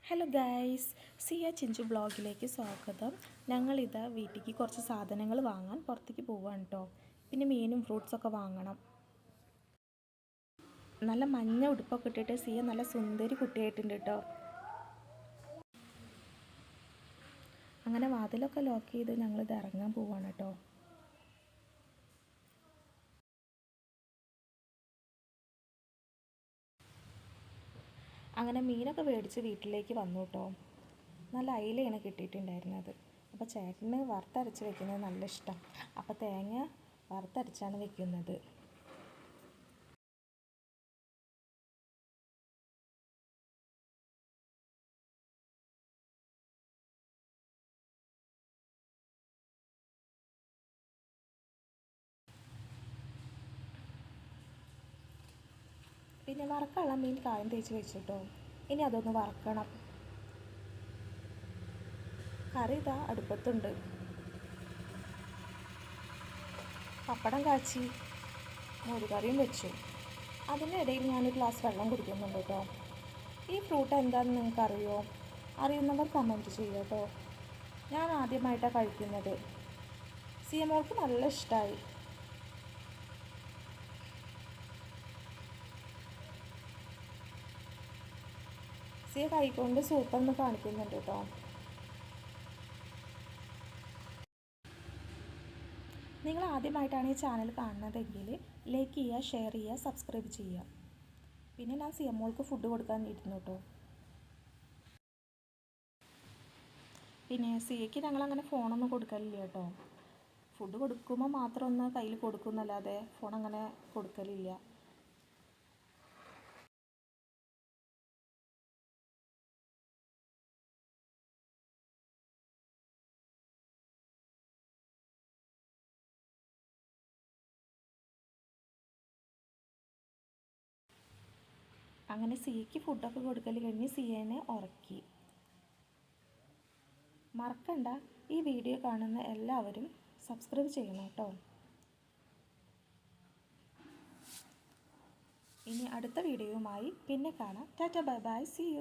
Hello guys, സിയ ചിഞ്ചു ബ്ലോഗിലേക്ക് സ്വാഗതം. ഞങ്ങളിതാ വീട്ടിലേക്ക് കുറച്ച് സാധനങ്ങൾ വാങ്ങാൻ പുറത്തേക്ക് പോവാണ് കേട്ടോ. പിന്നെ മീനും ഫ്രൂട്ട്സൊക്കെ വാങ്ങണം. നല്ല മഞ്ഞ ഉടുപ്പൊക്കെ ഇട്ടിട്ട് സിയ നല്ല സുന്ദരി കുട്ടിയായിട്ടുണ്ട് കേട്ടോ. അങ്ങനെ വാതിലൊക്കെ ലോക്ക് ചെയ്ത് ഞങ്ങളിത് ഇറങ്ങാൻ പോവാണ് കേട്ടോ. അങ്ങനെ മീനൊക്കെ മേടിച്ച് വീട്ടിലേക്ക് വന്നു കേട്ടോ. നല്ല അയിലയാണ് കിട്ടിയിട്ടുണ്ടായിരുന്നത്. അപ്പോൾ ചേട്ടന് വറുത്തരച്ച് വെക്കുന്നത് നല്ല ഇഷ്ടം. അപ്പോൾ തേങ്ങ വറുത്തരച്ചാണ് വെക്കുന്നത്. പിന്നെ വറക്കാനുള്ള മീൻ കായം തേച്ച് വെച്ചിട്ടോ. ഇനി അതൊന്ന് വറക്കണം. കറി ഇതാ അടുപ്പത്തുണ്ട്. പപ്പടം കാച്ചി മോരുകറിയും വെച്ചു. അതിനിടയിൽ ഞാനൊരു ഗ്ലാസ് വെള്ളം കുടിക്കുന്നുണ്ട് കേട്ടോ. ഈ ഫ്രൂട്ട് എന്താണെന്ന് നിങ്ങൾക്കറിയോ? അറിയുന്നവർ കമൻറ്റ് ചെയ്യുക കേട്ടോ. ഞാൻ ആദ്യമായിട്ടാണ് കഴിക്കുന്നത്. സിയമോൾക്ക് നല്ല ഇഷ്ടമായി. സിയ കൈകൊണ്ട് സൂപ്പൊന്ന് കാണിക്കുന്നുണ്ട് കേട്ടോ. നിങ്ങൾ ആദ്യമായിട്ടാണ് ഈ ചാനൽ കാണുന്നതെങ്കിൽ ലൈക്ക് ചെയ്യുക, ഷെയർ ചെയ്യുക, സബ്സ്ക്രൈബ് ചെയ്യുക. പിന്നെ ഞാൻ സിയമോൾക്ക് ഫുഡ് കൊടുക്കാൻ ഇരുന്നു കേട്ടോ. പിന്നെ സിയയ്ക്ക് ഞങ്ങളങ്ങനെ ഫോണൊന്നും കൊടുക്കലില്ല കേട്ടോ. ഫുഡ് കൊടുക്കുമ്പോൾ മാത്രം ഒന്ന് കയ്യിൽ കൊടുക്കുന്നല്ലാതെ ഫോൺ അങ്ങനെ കൊടുക്കലില്ല. അങ്ങനെ സിയയ്ക്ക് ഫുഡൊക്കെ കൊടുക്കൽ കഴിഞ്ഞ് സിയേനെ ഉറക്കി. മറക്കണ്ട, ഈ വീഡിയോ കാണുന്ന എല്ലാവരും സബ്സ്ക്രൈബ് ചെയ്യണം കേട്ടോ. ഇനി അടുത്ത വീഡിയോയുമായി പിന്നെ കാണാം. Tata, bye bye, see U.